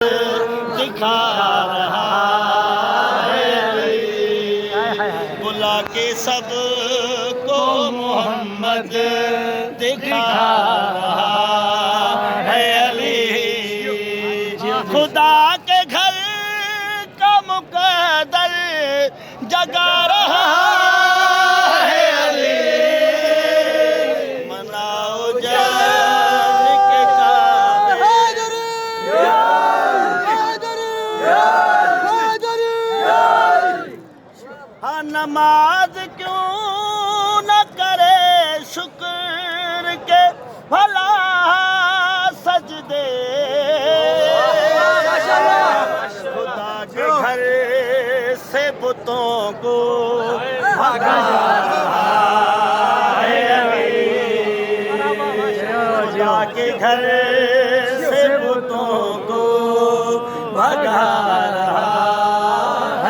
दिखा रहा है, बुला के सब को मोहम्मद दिखा रहा है अली। खुदा के घर का मुकद्दर जगा रहा है अली। मनाओ जान के हाँ, नमाज क्यों न करे शुक्र के भला सजदे। खुदा के घर से बुतों को भगा रहा है अली। खुदा के घर से बुतों को भगा रहा